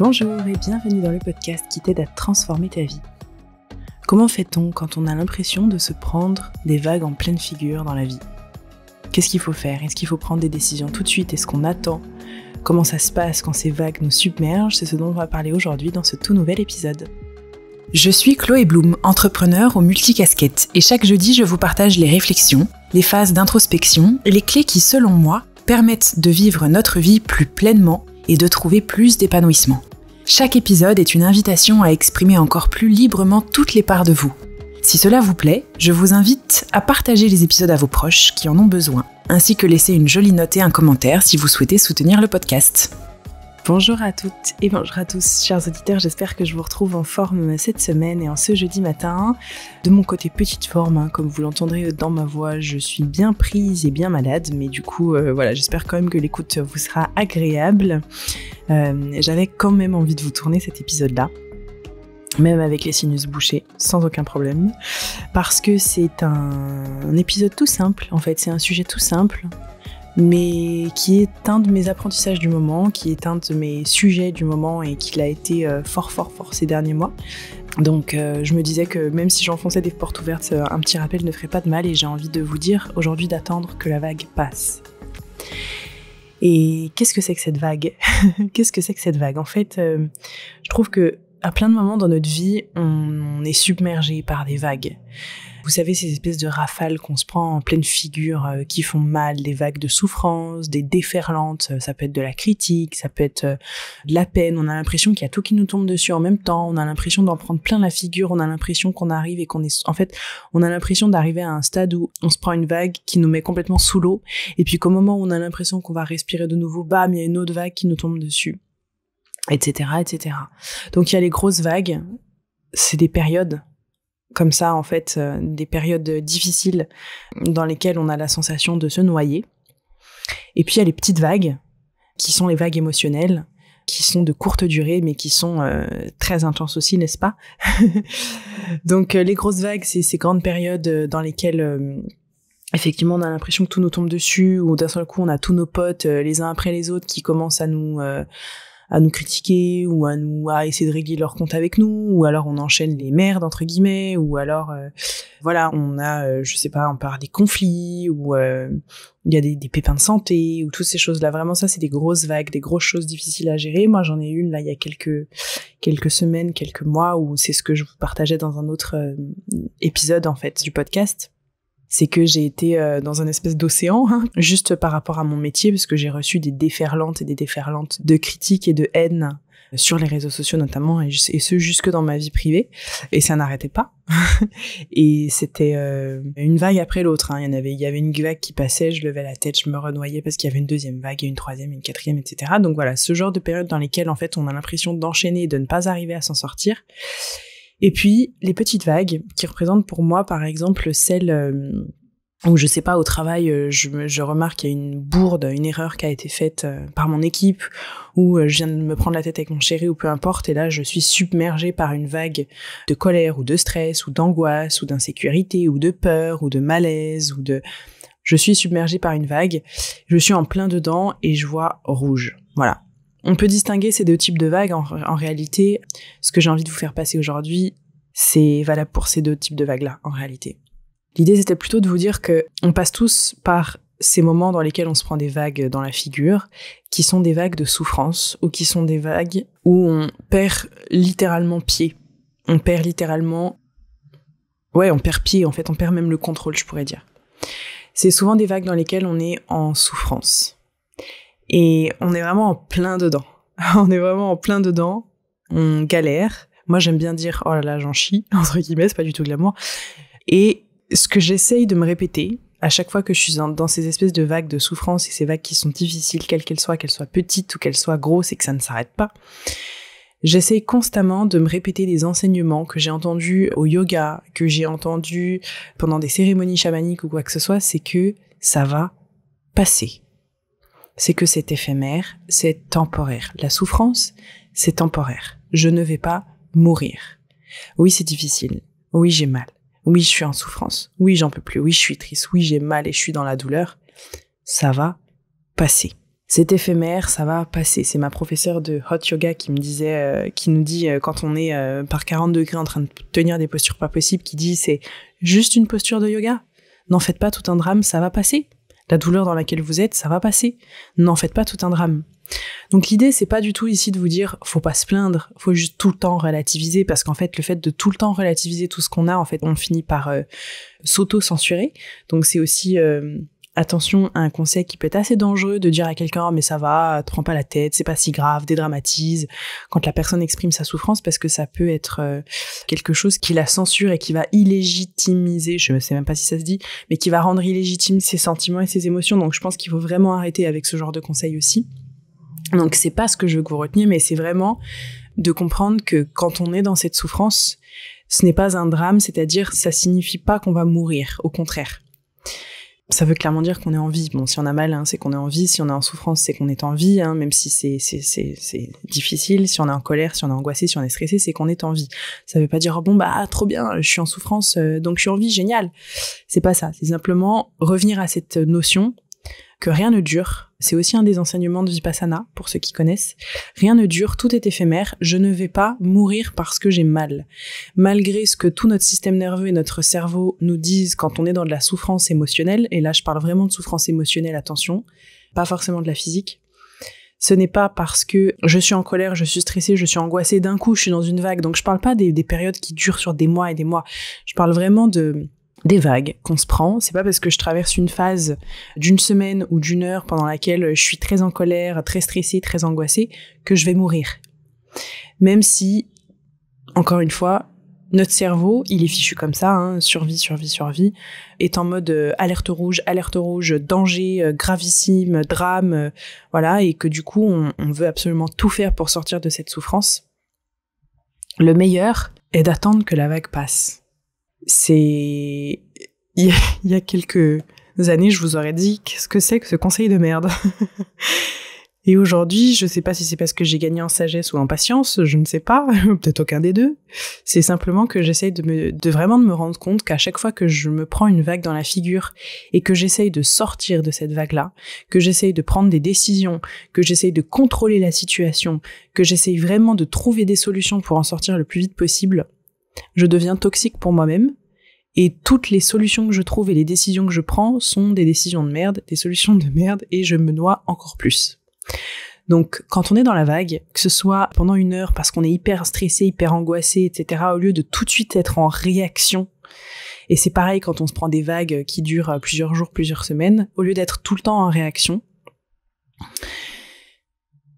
Bonjour et bienvenue dans le podcast qui t'aide à transformer ta vie. Comment fait-on quand on a l'impression de se prendre des vagues en pleine figure dans la vie ? Qu'est-ce qu'il faut faire ? Est-ce qu'il faut prendre des décisions tout de suite ? Est-ce qu'on attend ? Comment ça se passe quand ces vagues nous submergent ? C'est ce dont on va parler aujourd'hui dans ce tout nouvel épisode. Je suis Chloé Bloom, entrepreneur aux multicasquettes, et chaque jeudi je vous partage les réflexions, les phases d'introspection et les clés qui, selon moi, permettent de vivre notre vie plus pleinement et de trouver plus d'épanouissement. Chaque épisode est une invitation à exprimer encore plus librement toutes les parts de vous. Si cela vous plaît, je vous invite à partager les épisodes à vos proches qui en ont besoin, ainsi que laisser une jolie note et un commentaire si vous souhaitez soutenir le podcast. Bonjour à toutes et bonjour à tous, chers auditeurs, j'espère que je vous retrouve en forme cette semaine et en ce jeudi matin. De mon côté petite forme, comme vous l'entendrez dans ma voix, je suis bien prise et bien malade, mais du coup, j'espère quand même que l'écoute vous sera agréable. J'avais quand même envie de vous tourner cet épisode-là, même avec les sinus bouchés, sans aucun problème, parce que c'est un épisode tout simple, en fait, c'est un sujet tout simple, mais qui est un de mes apprentissages du moment, qui est un de mes sujets du moment et qui l'a été fort ces derniers mois. Donc je me disais que même si j'enfonçais des portes ouvertes, un petit rappel ne ferait pas de mal et j'ai envie de vous dire aujourd'hui d'attendre que la vague passe. Et qu'est-ce que c'est que cette vague ? Qu'est-ce que c'est que cette vague ? En fait, je trouve que à plein de moments dans notre vie, on est submergé par des vagues. Vous savez, ces espèces de rafales qu'on se prend en pleine figure, qui font mal, des vagues de souffrance, des déferlantes, ça peut être de la critique, ça peut être de la peine, on a l'impression qu'il y a tout qui nous tombe dessus en même temps, on a l'impression d'en prendre plein la figure, on a l'impression qu'on arrive et qu'on est... En fait, on a l'impression d'arriver à un stade où on se prend une vague qui nous met complètement sous l'eau, et puis qu'au moment où on a l'impression qu'on va respirer de nouveau, bam, il y a une autre vague qui nous tombe dessus, etc., etc. Donc il y a les grosses vagues, c'est des périodes comme ça, en fait, des périodes difficiles dans lesquelles on a la sensation de se noyer. Et puis il y a les petites vagues, qui sont les vagues émotionnelles, qui sont de courte durée, mais qui sont très intenses aussi, n'est-ce pas ? Donc les grosses vagues, c'est ces grandes périodes dans lesquelles... effectivement, on a l'impression que tout nous tombe dessus, ou d'un seul coup, on a tous nos potes, les uns après les autres, qui commencent à nous critiquer, ou à essayer de régler leur compte avec nous, ou alors on enchaîne les merdes, entre guillemets, ou alors, on a, on part des conflits, ou il y a des pépins de santé, ou toutes ces choses-là. Vraiment, ça, c'est des grosses vagues, des grosses choses difficiles à gérer. Moi, j'en ai une, là, il y a quelques semaines, quelques mois, où c'est ce que je vous partageais dans un autre épisode, en fait, du podcast. C'est que j'ai été dans un espèce d'océan, juste par rapport à mon métier, parce que j'ai reçu des déferlantes et des déferlantes de critiques et de haine sur les réseaux sociaux notamment, et ce jusque dans ma vie privée, et ça n'arrêtait pas. Et c'était une vague après l'autre, Il y avait une vague qui passait, je levais la tête, je me renoyais parce qu'il y avait une deuxième vague, et une troisième, une quatrième, etc. Donc voilà, ce genre de période dans lesquelles en fait on a l'impression d'enchaîner et de ne pas arriver à s'en sortir. Et puis, les petites vagues, qui représentent pour moi, par exemple, celles où, je sais pas, au travail, je remarque qu'il y a une bourde, une erreur qui a été faite par mon équipe, ou je viens de me prendre la tête avec mon chéri, ou peu importe, et là, je suis submergée par une vague de colère, ou de stress, ou d'angoisse, ou d'insécurité, ou de peur, ou de malaise, Je suis submergée par une vague, je suis en plein dedans, et je vois rouge. Voilà. On peut distinguer ces deux types de vagues. En réalité, ce que j'ai envie de vous faire passer aujourd'hui, c'est valable pour ces deux types de vagues-là, en réalité. L'idée, c'était plutôt de vous dire que on passe tous par ces moments dans lesquels on se prend des vagues dans la figure, qui sont des vagues de souffrance, ou qui sont des vagues où on perd littéralement pied. On perd pied, en fait, on perd même le contrôle, je pourrais dire. C'est souvent des vagues dans lesquelles on est en souffrance. Et on est vraiment en plein dedans. On galère. Moi, j'aime bien dire « oh là là, j'en chie », entre guillemets, c'est pas du tout glamour. Et ce que j'essaye de me répéter, à chaque fois que je suis dans ces espèces de vagues de souffrance, et ces vagues qui sont difficiles, quelles qu'elles soient petites ou qu'elles soient grosses et que ça ne s'arrête pas, j'essaye constamment de me répéter des enseignements que j'ai entendus au yoga, que j'ai entendus pendant des cérémonies chamaniques ou quoi que ce soit, c'est que ça va passer. C'est que c'est éphémère, c'est temporaire. La souffrance, c'est temporaire. Je ne vais pas mourir. Oui, c'est difficile. Oui, j'ai mal. Oui, je suis en souffrance. Oui, j'en peux plus. Oui, je suis triste. Oui, j'ai mal et je suis dans la douleur. Ça va passer. C'est éphémère, ça va passer. C'est ma professeure de hot yoga qui nous dit quand on est par 40 degrés en train de tenir des postures pas possibles, qui dit c'est juste une posture de yoga. N'en faites pas tout un drame, ça va passer. La douleur dans laquelle vous êtes, ça va passer. N'en faites pas tout un drame. Donc l'idée, c'est pas du tout ici de vous dire faut pas se plaindre, faut juste tout le temps relativiser, parce qu'en fait, le fait de tout le temps relativiser tout ce qu'on a, en fait, on finit par s'auto-censurer. Donc c'est aussi attention à un conseil qui peut être assez dangereux de dire à quelqu'un oh, mais ça va, te prends pas la tête, c'est pas si grave, dédramatise quand la personne exprime sa souffrance, parce que ça peut être quelque chose qui la censure et qui va illégitimiser, je sais même pas si ça se dit, mais qui va rendre illégitime ses sentiments et ses émotions. Donc je pense qu'il faut vraiment arrêter avec ce genre de conseils aussi. Donc c'est pas ce que je veux que vous reteniez, mais c'est vraiment de comprendre que quand on est dans cette souffrance, ce n'est pas un drame, c'est-à-dire ça signifie pas qu'on va mourir, au contraire. Ça veut clairement dire qu'on est en vie. Bon, si on a mal, c'est qu'on est en vie. Si on est en souffrance, c'est qu'on est en vie, même si c'est difficile. Si on est en colère, si on est angoissé, si on est stressé, c'est qu'on est en vie. Ça veut pas dire, bon, trop bien, je suis en souffrance, donc je suis en vie, génial. C'est pas ça. C'est simplement revenir à cette notion que rien ne dure. C'est aussi un des enseignements de Vipassana, pour ceux qui connaissent. Rien ne dure, tout est éphémère. Je ne vais pas mourir parce que j'ai mal. Malgré ce que tout notre système nerveux et notre cerveau nous disent quand on est dans de la souffrance émotionnelle, et là je parle vraiment de souffrance émotionnelle, attention, pas forcément de la physique. Ce n'est pas parce que je suis en colère, je suis stressée, je suis angoissée, d'un coup je suis dans une vague. Donc je parle pas des périodes qui durent sur des mois et des mois. Je parle vraiment des vagues qu'on se prend. C'est pas parce que je traverse une phase d'une semaine ou d'une heure pendant laquelle je suis très en colère, très stressée, très angoissée, que je vais mourir. Même si, encore une fois, notre cerveau, il est fichu comme ça, survie, est en mode alerte rouge, danger, gravissime, drame, voilà, et que du coup, on veut absolument tout faire pour sortir de cette souffrance. Le meilleur est d'attendre que la vague passe. Il y a quelques années, je vous aurais dit qu'est-ce que c'est que ce conseil de merde. Et aujourd'hui, je sais pas si c'est parce que j'ai gagné en sagesse ou en patience, je ne sais pas, peut-être aucun des deux. C'est simplement que j'essaye de vraiment me rendre compte qu'à chaque fois que je me prends une vague dans la figure et que j'essaye de sortir de cette vague-là, que j'essaye de prendre des décisions, que j'essaye de contrôler la situation, que j'essaye vraiment de trouver des solutions pour en sortir le plus vite possible, je deviens toxique pour moi-même. Et toutes les solutions que je trouve et les décisions que je prends sont des décisions de merde, des solutions de merde, et je me noie encore plus. Donc, quand on est dans la vague, que ce soit pendant une heure parce qu'on est hyper stressé, hyper angoissé, etc., au lieu de tout de suite être en réaction, et c'est pareil quand on se prend des vagues qui durent plusieurs jours, plusieurs semaines, au lieu d'être tout le temps en réaction,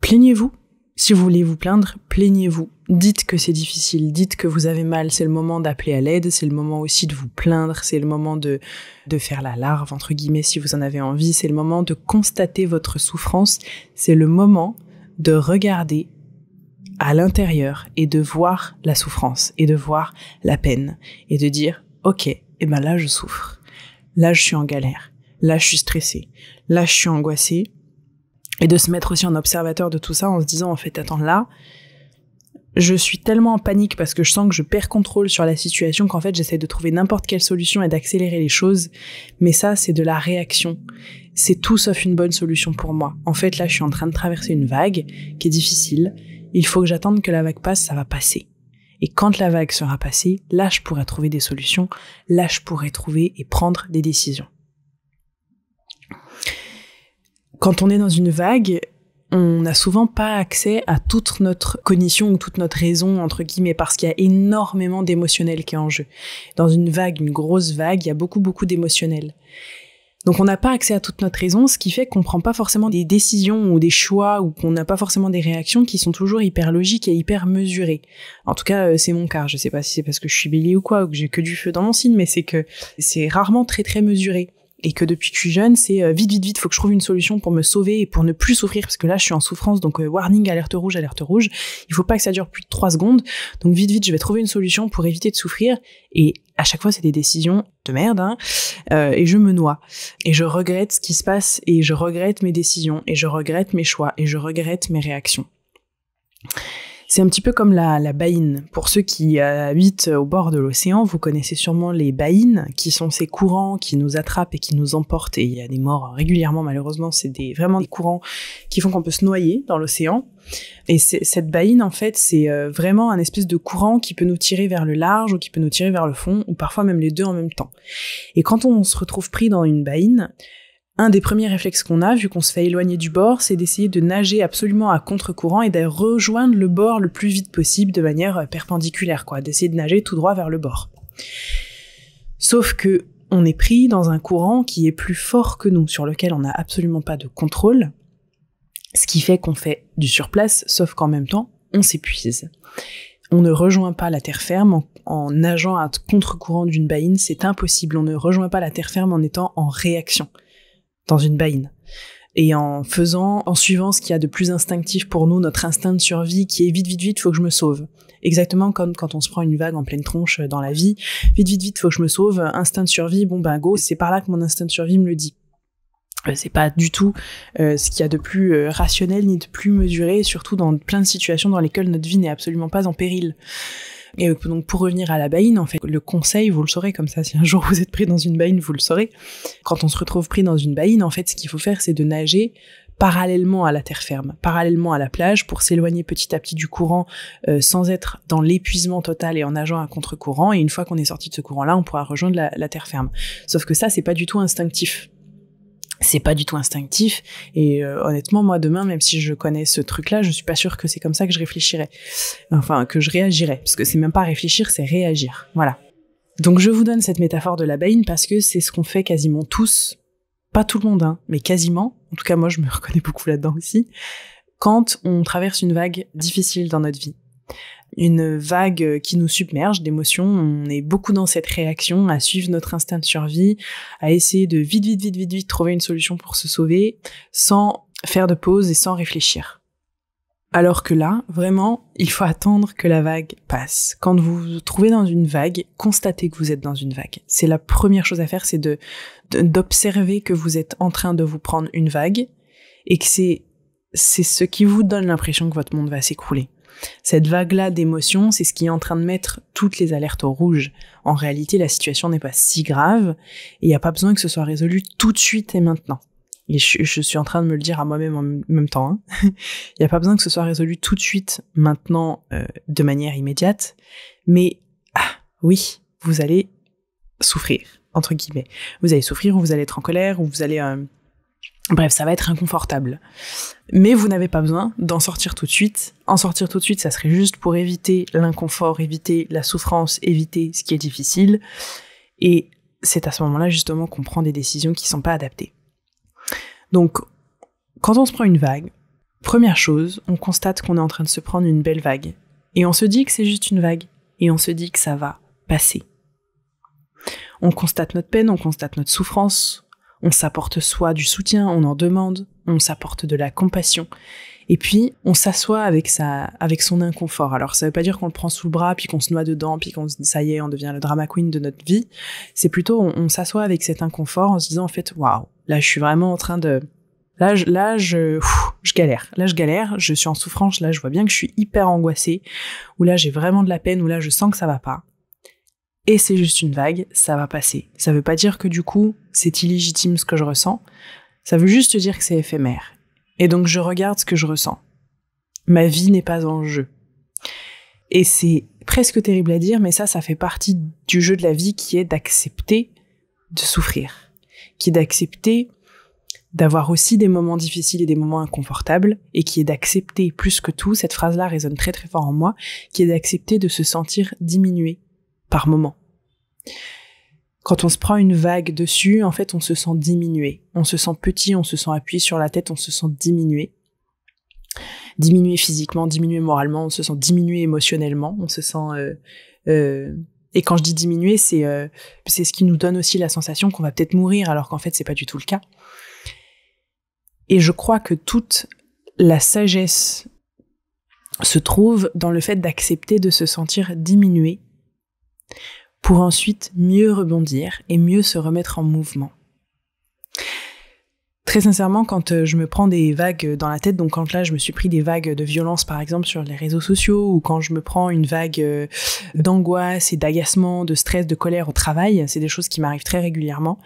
plaignez-vous. Si vous voulez vous plaindre, plaignez-vous. Dites que c'est difficile, dites que vous avez mal, c'est le moment d'appeler à l'aide, c'est le moment aussi de vous plaindre, c'est le moment de faire la larve, entre guillemets, si vous en avez envie, c'est le moment de constater votre souffrance, c'est le moment de regarder à l'intérieur et de voir la souffrance et de voir la peine et de dire « Ok, là je souffre, là je suis en galère, là je suis stressée, là je suis angoissée ». Et de se mettre aussi en observateur de tout ça en se disant, en fait, attends, là, je suis tellement en panique parce que je sens que je perds contrôle sur la situation qu'en fait, j'essaie de trouver n'importe quelle solution et d'accélérer les choses. Mais ça, c'est de la réaction. C'est tout sauf une bonne solution pour moi. En fait, là, je suis en train de traverser une vague qui est difficile. Il faut que j'attende que la vague passe, ça va passer. Et quand la vague sera passée, là, je pourrai trouver des solutions. Là, je pourrai trouver et prendre des décisions. Quand on est dans une vague, on n'a souvent pas accès à toute notre cognition ou toute notre raison, entre guillemets, parce qu'il y a énormément d'émotionnel qui est en jeu. Dans une vague, une grosse vague, il y a beaucoup d'émotionnel. Donc on n'a pas accès à toute notre raison, ce qui fait qu'on prend pas forcément des décisions ou des choix ou qu'on n'a pas forcément des réactions qui sont toujours hyper logiques et hyper mesurées. En tout cas, c'est mon cas. Je sais pas si c'est parce que je suis bélier ou quoi, ou que j'ai que du feu dans mon signe, mais c'est que c'est rarement très mesuré. Et que depuis que je suis jeune, c'est vite, faut que je trouve une solution pour me sauver et pour ne plus souffrir, parce que là, je suis en souffrance, donc warning, alerte rouge, il faut pas que ça dure plus de 3 secondes, donc vite, je vais trouver une solution pour éviter de souffrir, et à chaque fois, c'est des décisions de merde, et je me noie, et je regrette ce qui se passe, et je regrette mes décisions, et je regrette mes choix, et je regrette mes réactions. C'est un petit peu comme la baïne. Pour ceux qui habitent au bord de l'océan, vous connaissez sûrement les baïnes, qui sont ces courants qui nous attrapent et qui nous emportent. Et il y a des morts régulièrement, malheureusement. C'est vraiment des courants qui font qu'on peut se noyer dans l'océan. Et cette baïne, en fait, c'est vraiment un espèce de courant qui peut nous tirer vers le large ou qui peut nous tirer vers le fond, ou parfois même les deux en même temps. Et quand on se retrouve pris dans une baïne, un des premiers réflexes qu'on a, vu qu'on se fait éloigner du bord, c'est d'essayer de nager absolument à contre-courant et de rejoindre le bord le plus vite possible de manière perpendiculaire, d'essayer de nager tout droit vers le bord. Sauf que on est pris dans un courant qui est plus fort que nous, sur lequel on n'a absolument pas de contrôle, ce qui fait qu'on fait du surplace, sauf qu'en même temps, on s'épuise. On ne rejoint pas la terre ferme en nageant à contre-courant d'une baïne, c'est impossible. On ne rejoint pas la terre ferme en étant en réaction dans une baïne. Et en suivant ce qu'il y a de plus instinctif pour nous, notre instinct de survie qui est vite, faut que je me sauve. Exactement comme quand on se prend une vague en pleine tronche dans la vie. Vite, faut que je me sauve. Instinct de survie, go, c'est par là que mon instinct de survie me le dit. C'est pas du tout ce qu'il y a de plus rationnel ni de plus mesuré, surtout dans plein de situations dans lesquelles notre vie n'est absolument pas en péril. Et donc pour revenir à la baïne, en fait, le conseil, vous le saurez comme ça, si un jour vous êtes pris dans une baïne, vous le saurez. Quand on se retrouve pris dans une baïne, en fait, ce qu'il faut faire, c'est de nager parallèlement à la terre ferme, parallèlement à la plage, pour s'éloigner petit à petit du courant sans être dans l'épuisement total et en nageant à contre-courant. Et une fois qu'on est sorti de ce courant-là, on pourra rejoindre la terre ferme. Sauf que ça, c'est pas du tout instinctif. C'est pas du tout instinctif, et honnêtement, moi, demain, même si je connais ce truc-là, je suis pas sûre que c'est comme ça que je réfléchirais. Enfin, que je réagirais. Parce que c'est même pas réfléchir, c'est réagir. Voilà. Donc je vous donne cette métaphore de la baïne parce que c'est ce qu'on fait quasiment tous, pas tout le monde, mais quasiment, en tout cas moi je me reconnais beaucoup là-dedans aussi, quand on traverse une vague difficile dans notre vie. Une vague qui nous submerge d'émotions, on est beaucoup dans cette réaction, à suivre notre instinct de survie, à essayer de vite trouver une solution pour se sauver, sans faire de pause et sans réfléchir. Alors que là, vraiment, il faut attendre que la vague passe. Quand vous vous trouvez dans une vague, constatez que vous êtes dans une vague. C'est la première chose à faire, c'est d'observer que vous êtes en train de vous prendre une vague, et que c'est ce qui vous donne l'impression que votre monde va s'écrouler. Cette vague-là d'émotions, c'est ce qui est en train de mettre toutes les alertes au rouge. En réalité, la situation n'est pas si grave et il n'y a pas besoin que ce soit résolu tout de suite et maintenant. Et je suis en train de me le dire à moi-même en même temps. Il n'y a pas besoin que ce soit résolu tout de suite, maintenant, de manière immédiate. Mais oui, vous allez souffrir, entre guillemets. Vous allez souffrir, ou vous allez être en colère, ou vous allez... Bref, ça va être inconfortable. Mais vous n'avez pas besoin d'en sortir tout de suite. En sortir tout de suite, ça serait juste pour éviter l'inconfort, éviter la souffrance, éviter ce qui est difficile. Et c'est à ce moment-là, justement, qu'on prend des décisions qui ne sont pas adaptées. Donc, quand on se prend une vague, première chose, on constate qu'on est en train de se prendre une belle vague. Et on se dit que c'est juste une vague. Et on se dit que ça va passer. On constate notre peine, on constate notre souffrance. On s'apporte soit du soutien, on en demande, on s'apporte de la compassion. Et puis, on s'assoit avec son inconfort. Alors, ça veut pas dire qu'on le prend sous le bras, puis qu'on se noie dedans, puis qu'on se dit, ça y est, on devient le drama queen de notre vie. C'est plutôt, on s'assoit avec cet inconfort en se disant, en fait, waouh, là, je suis vraiment en train de... Là, je galère. Là, je galère, je suis en souffrance, là, je vois bien que je suis hyper angoissée, ou là, j'ai vraiment de la peine, ou là, je sens que ça va pas. Et c'est juste une vague, ça va passer. Ça veut pas dire que du coup, c'est illégitime ce que je ressens. Ça veut juste dire que c'est éphémère. Et donc je regarde ce que je ressens. Ma vie n'est pas en jeu. Et c'est presque terrible à dire, mais ça fait partie du jeu de la vie qui est d'accepter de souffrir. Qui est d'accepter d'avoir aussi des moments difficiles et des moments inconfortables, et qui est d'accepter plus que tout, cette phrase-là résonne très très fort en moi, qui est d'accepter de se sentir diminué par moment. Quand on se prend une vague dessus, en fait, on se sent diminué. On se sent petit, on se sent appuyé sur la tête, on se sent diminué. Diminué physiquement, diminué moralement, on se sent diminué émotionnellement, on se sent... Et quand je dis diminué, c'est ce qui nous donne aussi la sensation qu'on va peut-être mourir, alors qu'en fait, c'est pas du tout le cas. Et je crois que toute la sagesse se trouve dans le fait d'accepter de se sentir diminué, pour ensuite mieux rebondir et mieux se remettre en mouvement. Très sincèrement, quand je me prends des vagues dans la tête, donc quand là je me suis pris des vagues de violence par exemple sur les réseaux sociaux, ou quand je me prends une vague d'angoisse et d'agacement, de stress, de colère au travail, c'est des choses qui m'arrivent très régulièrement.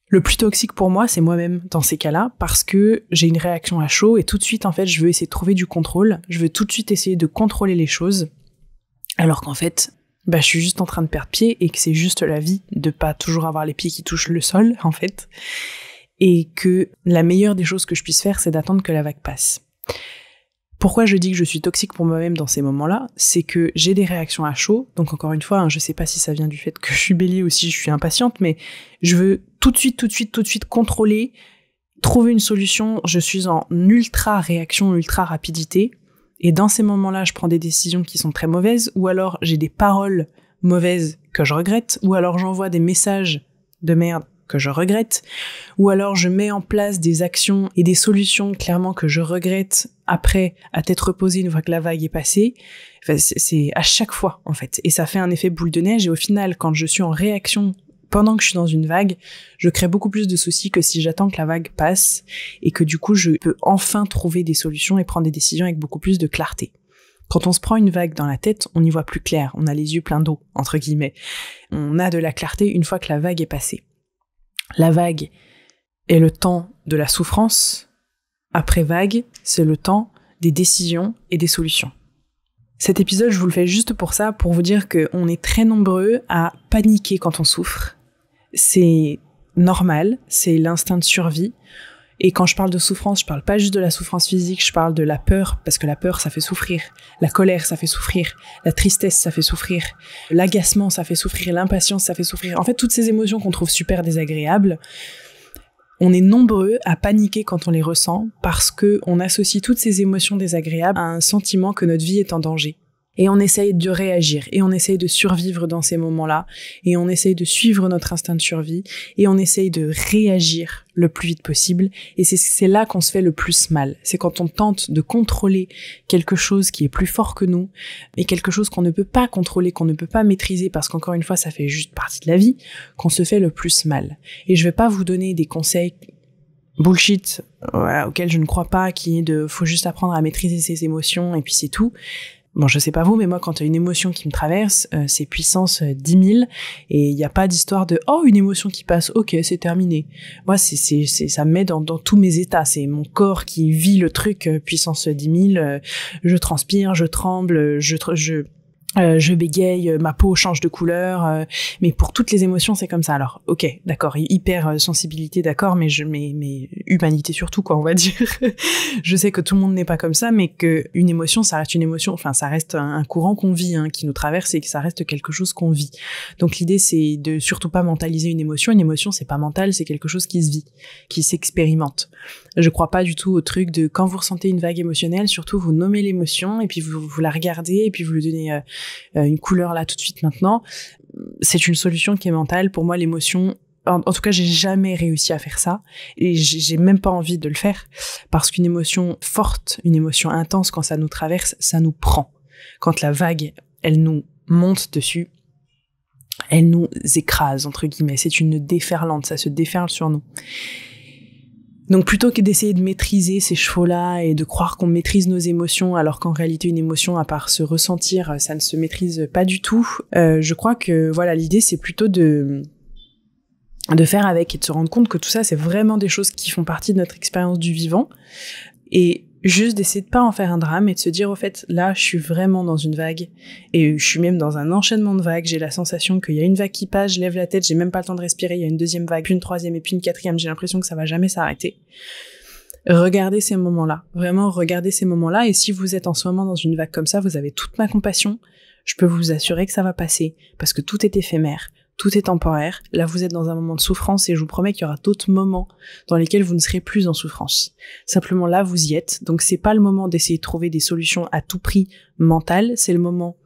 Le plus toxique pour moi, c'est moi-même dans ces cas-là, parce que j'ai une réaction à chaud et tout de suite en fait je veux essayer de trouver du contrôle, je veux tout de suite essayer de contrôler les choses, alors qu'en fait je suis juste en train de perdre pied et que c'est juste la vie de pas toujours avoir les pieds qui touchent le sol en fait. Et que la meilleure des choses que je puisse faire, c'est d'attendre que la vague passe. Pourquoi je dis que je suis toxique pour moi-même dans ces moments-là ? C'est que j'ai des réactions à chaud, donc encore une fois, je sais pas si ça vient du fait que je suis bélier ou si je suis impatiente, mais je veux tout de suite contrôler, trouver une solution, je suis en ultra réaction, ultra rapidité, et dans ces moments-là, je prends des décisions qui sont très mauvaises, ou alors j'ai des paroles mauvaises que je regrette, ou alors j'envoie des messages de merde que je regrette, ou alors je mets en place des actions et des solutions clairement que je regrette après à tête reposée une fois que la vague est passée. Enfin, c'est à chaque fois en fait, et ça fait un effet boule de neige, et au final quand je suis en réaction pendant que je suis dans une vague, je crée beaucoup plus de soucis que si j'attends que la vague passe, et que du coup je peux enfin trouver des solutions et prendre des décisions avec beaucoup plus de clarté. Quand on se prend une vague dans la tête, on y voit plus clair, on a les yeux pleins d'eau, entre guillemets. On a de la clarté une fois que la vague est passée. La vague est le temps de la souffrance. Après vague, c'est le temps des décisions et des solutions. Cet épisode, je vous le fais juste pour ça, pour vous dire qu'on est très nombreux à paniquer quand on souffre. C'est normal, c'est l'instinct de survie. Et quand je parle de souffrance, je parle pas juste de la souffrance physique, je parle de la peur, parce que la peur, ça fait souffrir. La colère, ça fait souffrir. La tristesse, ça fait souffrir. L'agacement, ça fait souffrir. L'impatience, ça fait souffrir. En fait, toutes ces émotions qu'on trouve super désagréables, on est nombreux à paniquer quand on les ressent, parce que on associe toutes ces émotions désagréables à un sentiment que notre vie est en danger. Et on essaye de réagir, et on essaye de survivre dans ces moments-là, et on essaye de suivre notre instinct de survie, et on essaye de réagir le plus vite possible, et c'est là qu'on se fait le plus mal. C'est quand on tente de contrôler quelque chose qui est plus fort que nous, et quelque chose qu'on ne peut pas contrôler, qu'on ne peut pas maîtriser, parce qu'encore une fois, ça fait juste partie de la vie, qu'on se fait le plus mal. Et je vais pas vous donner des conseils bullshit, auxquels je ne crois pas, qui est de faut juste apprendre à maîtriser ses émotions, et puis c'est tout. Bon, je sais pas vous, mais moi, quand il y a une émotion qui me traverse, c'est puissance 10 000, et il n'y a pas d'histoire de « Oh, une émotion qui passe, ok, c'est terminé ». Moi, ça me met dans tous mes états, c'est mon corps qui vit le truc, puissance 10 000, je transpire, je tremble, je bégaye, ma peau change de couleur, mais pour toutes les émotions, c'est comme ça. Alors, ok, d'accord, hyper sensibilité, d'accord, mais humanité surtout, quoi, on va dire. Je sais que tout le monde n'est pas comme ça, mais que une émotion, ça reste une émotion. Enfin, ça reste un courant qu'on vit, qui nous traverse, et que ça reste quelque chose qu'on vit. Donc, l'idée, c'est de surtout pas mentaliser une émotion. Une émotion, c'est pas mental, c'est quelque chose qui se vit, qui s'expérimente. Je crois pas du tout au truc de quand vous ressentez une vague émotionnelle, surtout vous nommez l'émotion, et puis vous la regardez, et puis vous lui donnez une couleur là tout de suite maintenant. C'est une solution qui est mentale. Pour moi, l'émotion, en tout cas, j'ai jamais réussi à faire ça, et j'ai même pas envie de le faire, parce qu'une émotion forte, une émotion intense, quand ça nous traverse, ça nous prend. Quand la vague, elle nous monte dessus, elle nous écrase, entre guillemets. C'est une déferlante, ça se déferle sur nous. Donc plutôt que d'essayer de maîtriser ces chevaux-là et de croire qu'on maîtrise nos émotions, alors qu'en réalité une émotion, à part se ressentir, ça ne se maîtrise pas du tout, je crois que voilà, l'idée c'est plutôt de faire avec et de se rendre compte que tout ça c'est vraiment des choses qui font partie de notre expérience du vivant, et juste d'essayer de pas en faire un drame et de se dire au fait là je suis vraiment dans une vague, et je suis même dans un enchaînement de vagues, j'ai la sensation qu'il y a une vague qui passe, je lève la tête, j'ai même pas le temps de respirer, il y a une deuxième vague, puis une troisième et puis une quatrième, j'ai l'impression que ça va jamais s'arrêter. Regardez ces moments-là, vraiment regardez ces moments-là, et si vous êtes en ce moment dans une vague comme ça, vous avez toute ma compassion, je peux vous assurer que ça va passer, parce que tout est éphémère. Tout est temporaire. Là, vous êtes dans un moment de souffrance, et je vous promets qu'il y aura d'autres moments dans lesquels vous ne serez plus en souffrance. Simplement là, vous y êtes. Donc, c'est pas le moment d'essayer de trouver des solutions à tout prix mentales. C'est le moment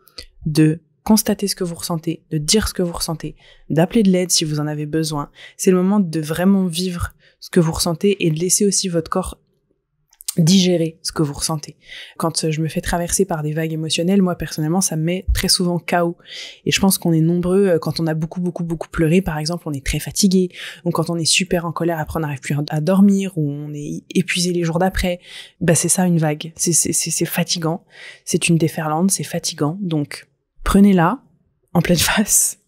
de constater ce que vous ressentez, de dire ce que vous ressentez, d'appeler de l'aide si vous en avez besoin. C'est le moment de vraiment vivre ce que vous ressentez et de laisser aussi votre corps digérer ce que vous ressentez. Quand je me fais traverser par des vagues émotionnelles, moi personnellement, ça me met très souvent KO. Et je pense qu'on est nombreux, quand on a beaucoup pleuré, par exemple, on est très fatigué, ou quand on est super en colère, après on n'arrive plus à dormir, ou on est épuisé les jours d'après. C'est ça une vague. C'est fatigant. C'est une déferlante, c'est fatigant. Donc, prenez-la en pleine face.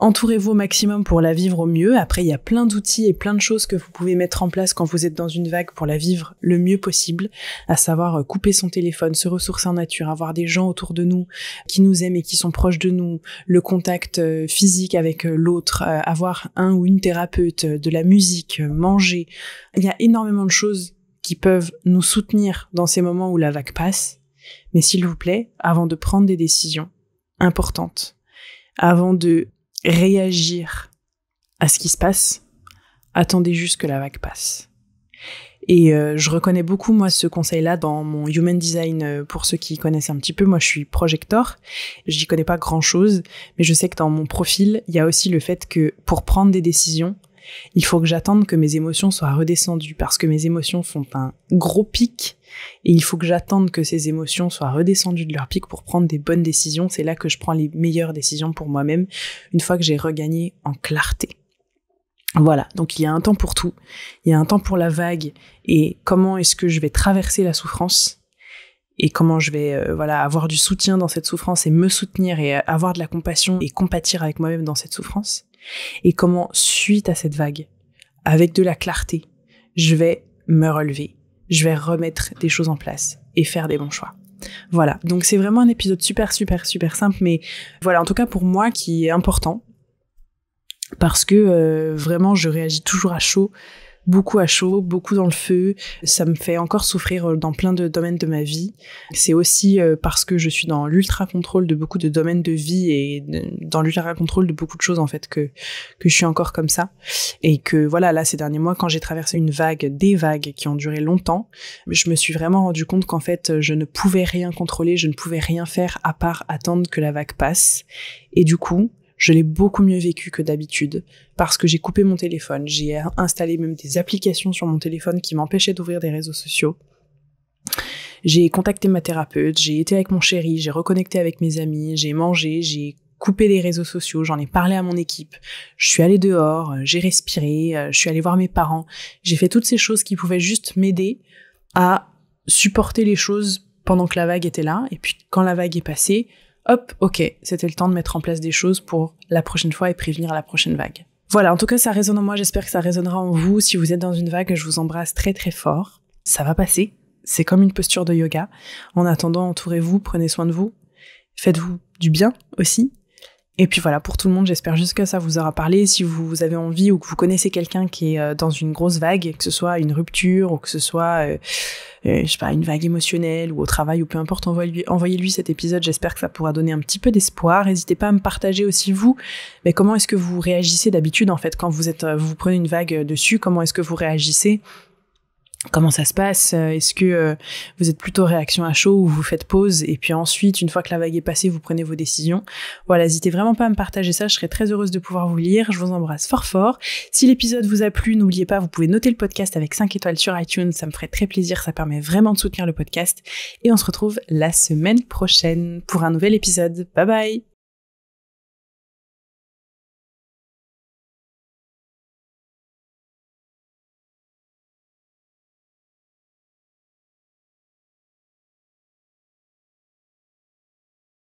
Entourez-vous au maximum pour la vivre au mieux. Après, il y a plein d'outils et plein de choses que vous pouvez mettre en place quand vous êtes dans une vague pour la vivre le mieux possible, à savoir couper son téléphone, se ressourcer en nature, avoir des gens autour de nous qui nous aiment et qui sont proches de nous, le contact physique avec l'autre, avoir un ou une thérapeute, de la musique, manger. Il y a énormément de choses qui peuvent nous soutenir dans ces moments où la vague passe. Mais s'il vous plaît, avant de prendre des décisions importantes, avant de réagir à ce qui se passe, attendez juste que la vague passe. Et je reconnais beaucoup, moi, ce conseil-là dans mon Human Design. Pour ceux qui connaissent un petit peu, moi, je suis projector. J'y connais pas grand-chose, mais je sais que dans mon profil, il y a aussi le fait que pour prendre des décisions, il faut que j'attende que mes émotions soient redescendues, parce que mes émotions font un gros pic, et il faut que j'attende que ces émotions soient redescendues de leur pic pour prendre des bonnes décisions. C'est là que je prends les meilleures décisions pour moi-même, une fois que j'ai regagné en clarté. Voilà, donc il y a un temps pour tout, il y a un temps pour la vague, et comment est-ce que je vais traverser la souffrance, et comment je vais avoir du soutien dans cette souffrance, et me soutenir, et avoir de la compassion, et compatir avec moi-même dans cette souffrance, et comment, suite à cette vague, avec de la clarté, je vais me relever, je vais remettre des choses en place et faire des bons choix. Voilà, donc c'est vraiment un épisode super simple, mais voilà, en tout cas pour moi, qui est important, parce que vraiment je réagis toujours à chaud, beaucoup dans le feu. Ça me fait encore souffrir dans plein de domaines de ma vie. C'est aussi parce que je suis dans l'ultra-contrôle de beaucoup de domaines de vie et dans l'ultra-contrôle de beaucoup de choses, en fait, que je suis encore comme ça. Et que voilà, là, ces derniers mois, quand j'ai traversé des vagues qui ont duré longtemps, je me suis vraiment rendu compte qu'en fait, je ne pouvais rien contrôler, je ne pouvais rien faire à part attendre que la vague passe. Et du coup, je l'ai beaucoup mieux vécu que d'habitude, parce que j'ai coupé mon téléphone, j'ai installé même des applications sur mon téléphone qui m'empêchaient d'ouvrir des réseaux sociaux. J'ai contacté ma thérapeute, j'ai été avec mon chéri, j'ai reconnecté avec mes amis, j'ai mangé, j'ai coupé les réseaux sociaux, j'en ai parlé à mon équipe, je suis allée dehors, j'ai respiré, je suis allée voir mes parents, j'ai fait toutes ces choses qui pouvaient juste m'aider à supporter les choses pendant que la vague était là, et puis quand la vague est passée, hop, ok, c'était le temps de mettre en place des choses pour la prochaine fois et prévenir la prochaine vague. Voilà, en tout cas, ça résonne en moi, j'espère que ça résonnera en vous. Si vous êtes dans une vague, je vous embrasse très fort. Ça va passer, c'est comme une posture de yoga. En attendant, entourez-vous, prenez soin de vous, faites-vous du bien aussi. Et puis voilà, pour tout le monde, j'espère juste que ça vous aura parlé. Si vous avez envie ou que vous connaissez quelqu'un qui est dans une grosse vague, que ce soit une rupture ou que ce soit, une vague émotionnelle ou au travail ou peu importe, envoyez-lui cet épisode. J'espère que ça pourra donner un petit peu d'espoir. N'hésitez pas à me partager aussi vous, mais comment est-ce que vous réagissez d'habitude en fait quand vous prenez une vague dessus, comment est-ce que vous réagissez? Comment ça se passe? Est-ce que vous êtes plutôt réaction à chaud ou vous faites pause et puis ensuite, une fois que la vague est passée, vous prenez vos décisions? Voilà, n'hésitez vraiment pas à me partager ça, je serais très heureuse de pouvoir vous lire. Je vous embrasse fort. Si l'épisode vous a plu, n'oubliez pas, vous pouvez noter le podcast avec 5 étoiles sur iTunes, ça me ferait très plaisir, ça permet vraiment de soutenir le podcast. Et on se retrouve la semaine prochaine pour un nouvel épisode. Bye bye!